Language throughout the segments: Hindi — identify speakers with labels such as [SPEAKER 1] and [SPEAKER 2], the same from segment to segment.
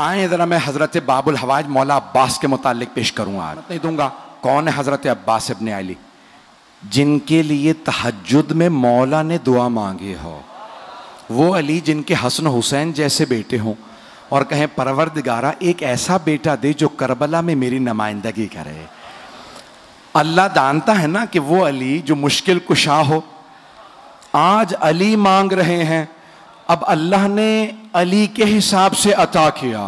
[SPEAKER 1] आए ज़रा मैं हज़रत बाबुल हवाज मौला अब्बास के मुतालिक पेश करूँगा, आज नहीं दूंगा। कौन है हज़रत अब्बास इब्न अली, जिनके लिए तहज्जुद में मौला ने दुआ मांगी हो। वो अली जिनके हसन हुसैन जैसे बेटे हों और कहें परवरदिगारा एक ऐसा बेटा दे जो करबला में मेरी नुमाइंदगी करे। अल्लाह जानता है ना कि वो अली जो मुश्किल कुशा हो। आज अली मांग रहे हैं, अब अल्लाह ने अली के हिसाब से अता किया।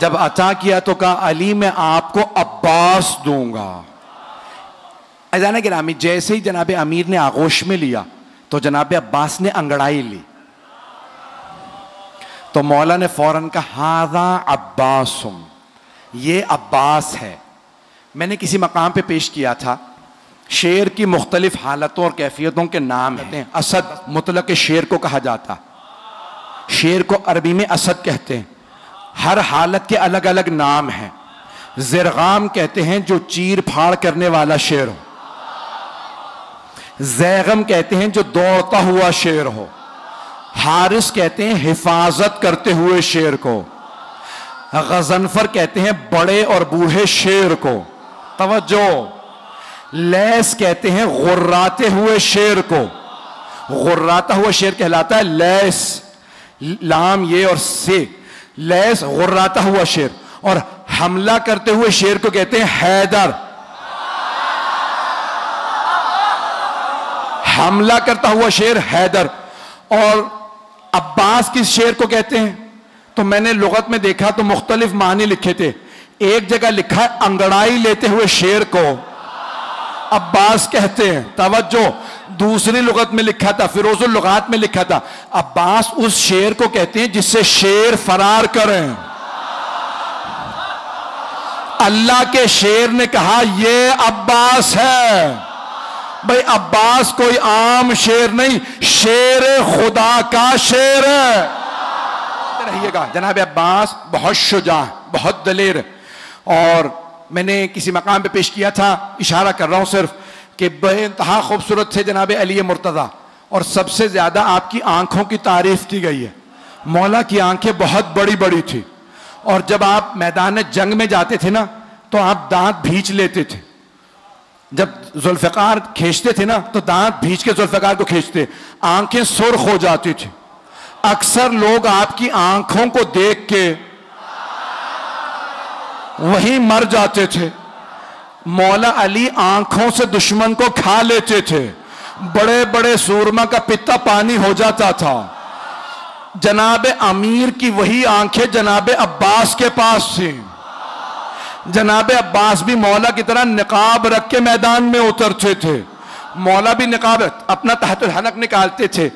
[SPEAKER 1] जब अता किया तो कहा अली मैं आपको अब्बास दूंगा। अज़ान गिरामी, जैसे ही जनाब अमीर ने आगोश में लिया तो जनाब अब्बास ने अंगड़ाई ली, तो मौला ने फौरन कहा हाज़ा अब्बासुम, ये अब्बास है। मैंने किसी मकाम पे पेश किया था, शेर की मुख्तलिफ हालतों और कैफियतों के नाम हैं। असद मुतलक शेर को कहा जाता, शेर को अरबी में असद कहते हैं। हर हालत के अलग अलग नाम हैं। ज़िरगाम कहते हैं जो चीर फाड़ करने वाला शेर हो। ज़ैगम कहते हैं जो दौड़ता हुआ शेर हो। हारिस कहते हैं हिफाजत करते हुए शेर को। गज़नफर कहते हैं बड़े और बूढ़े शेर को। तवज्जो। लैस कहते हैं गुर्राते हुए शेर को। गुर्राता हुआ शेर कहलाता है लैस, लाम ये और से, लैस गुर्राता हुआ शेर। और हमला करते हुए शेर को कहते हैं हैदर। हमला करता हुआ शेर हैदर। और अब्बास किस शेर को कहते हैं? तो मैंने लुगत में देखा तो मुख्तलिफ मानी लिखे थे। एक जगह लिखा है अंगड़ाई लेते हुए शेर को अब्बास कहते हैं। तवज्जो। दूसरी लुगत में लिखा था, फिरोजुल लुगात में लिखा था, अब्बास उस शेर को कहते हैं जिससे शेर फरार करें। अल्लाह के शेर ने कहा ये अब्बास है। भाई अब्बास कोई आम शेर नहीं, शेर खुदा का शेर है। रहिएगा, जनाब अब्बास बहुत शुजा, बहुत दलेर। और मैंने किसी मकाम पे पेश किया था, इशारा कर रहा हूं सिर्फ, कि बेइंतहा खूबसूरत थे जनाब अली मुर्तज़ा। और सबसे ज्यादा आपकी आंखों की तारीफ की गई है। मौला की आंखें बहुत बड़ी बड़ी थी। और जब आप मैदान जंग में जाते थे ना तो आप दांत भींच लेते थे। जब जुल्फ़िकार खींचते थे ना तो दांत भींच के जुल्फ़िकार को खींचते, आंखें सुर्ख हो जाती थी। अक्सर लोग आपकी आंखों को देख के वहीं मर जाते थे। मौला अली आंखों से दुश्मन को खा लेते थे। बड़े बड़े सूरमा का पित्ता पानी हो जाता था। जनाब अमीर की वही आंखें जनाब अब्बास के पास थी। जनाब अब्बास भी मौला की तरह निकाब रख के मैदान में उतरते थे। मौला भी निकाब अपना तहतुल हनक निकालते थे,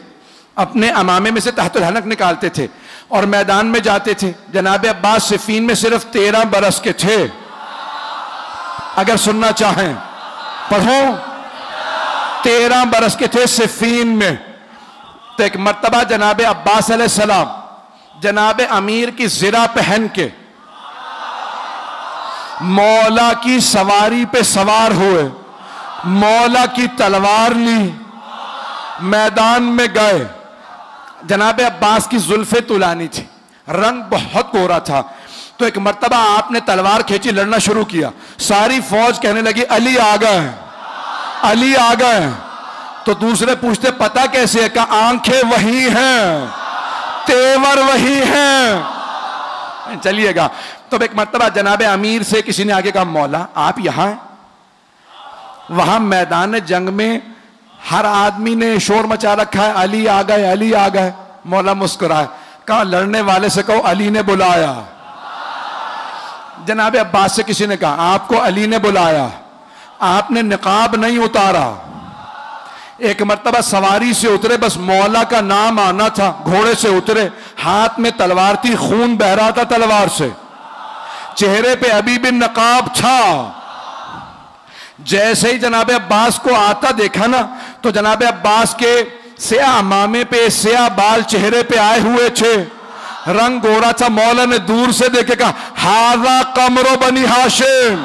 [SPEAKER 1] अपने अमामे में से तहतुल हनक निकालते थे और मैदान में जाते थे। जनाब अब्बास सिफीन में सिर्फ 13 बरस के थे। अगर सुनना चाहें पढ़ो, 13 बरस के थे सिफीन में। तो एक मर्तबा जनाब अब्बास अलैहिस्सलाम जनाब अमीर की ज़िरा पहन के मौला की सवारी पे सवार हुए, मौला की तलवार ली, मैदान में गए। जनाब अब्बास की जुल्फे तुलानी थी, रंग बहुत कोरा था। तो एक मर्तबा आपने तलवार खींची, लड़ना शुरू किया। सारी फौज कहने लगी अली आ गए, अली आ गए। तो दूसरे पूछते पता कैसे है? कहा आंखें वही हैं, तेवर वही हैं। चलिएगा। तो एक मर्तबा जनाब अमीर से किसी ने आगे कहा मौला आप यहां हैं? वहां मैदान जंग में हर आदमी ने शोर मचा रखा है, अली आ गए, अली आ गए। मौला मुस्कुराए, कहा लड़ने वाले से कहो अली ने बुलाया। जनाब अब्बास से किसी ने कहा आपको अली ने बुलाया, आपने निकाब नहीं उतारा। एक मर्तबा सवारी से उतरे, बस मौला का नाम आना था, घोड़े से उतरे, हाथ में तलवार थी, खून बह रहा था तलवार से, चेहरे पे अभी भी नकाब था। जैसे ही जनाब अब्बास को आता देखा ना तो जनाब अब्बास के स्याह अमामे पे स्याह बाल चेहरे पे आए हुए थे, रंग गोरा था। मौला ने दूर से देखे कहा हाज़ा कमरो बनी हाशिम,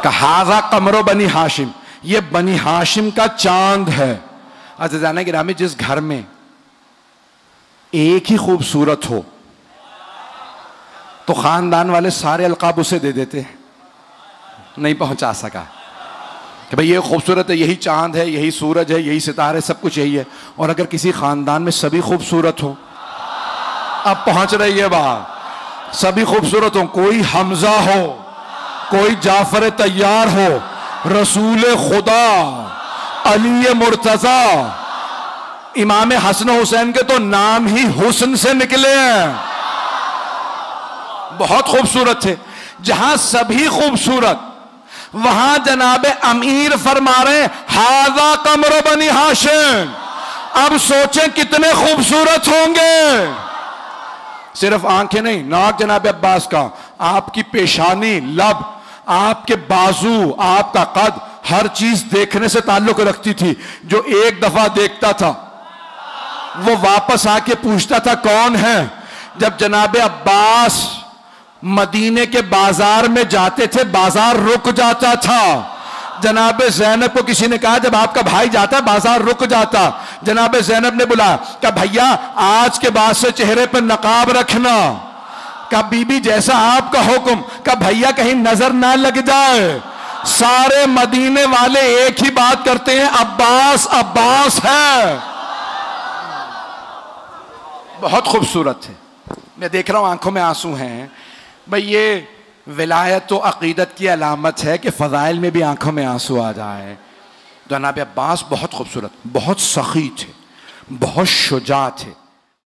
[SPEAKER 1] कहा हाज़ा कमरो बनी हाशिम, ये बनी हाशिम का चांद है। अज़ीज़ान गिरामी, जिस घर में एक ही खूबसूरत हो तो खानदान वाले सारे अलकाब उसे दे देते, नहीं पहुंचा सका कि भाई ये खूबसूरत है, यही चांद है, यही सूरज है, यही सितारे, सब कुछ यही है। और अगर किसी खानदान में सभी खूबसूरत हो, अब पहुंच रही है बात, सभी खूबसूरत हो, कोई हमजा हो, कोई जाफर तैयार हो, रसूल खुदा अली मुर्तजा इमाम हसन हुसैन के तो नाम ही हुस्न से निकले हैं, बहुत खूबसूरत थे। जहां सभी खूबसूरत, वहां जनाबे अमीर फरमा रहे हाजा कमर बनी हाशिम। अब सोचें कितने खूबसूरत होंगे, सिर्फ आंखें नहीं, नाक जनाबे अब्बास का, आपकी पेशानी, लब, आपके बाजू, आपका कद, हर चीज देखने से ताल्लुक रखती थी। जो एक दफा देखता था वो वापस आके पूछता था कौन है। जब जनाबे अब्बास मदीने के बाजार में जाते थे, बाजार रुक जाता था। जनाबे ज़ैनब को किसी ने कहा जब आपका भाई जाता बाजार रुक जाता। जनाबे ज़ैनब ने बोला कि भैया आज के बाद से चेहरे पर नकाब रखना। का बीबी जैसा आपका हुक्म। का भैया कहीं नजर ना लग जाए। सारे मदीने वाले एक ही बात करते हैं, अब्बास अब्बास है। बहुत खूबसूरत थे। मैं देख रहा हूं आंखों में आंसू हैं। भाई ये विलायत तो अकीदत की अलामत है कि फ़ज़ाइल में भी आंखों में आंसू आ जाए। जनाब अब्बास बहुत खूबसूरत, बहुत सखी थे, बहुत शुजा थे।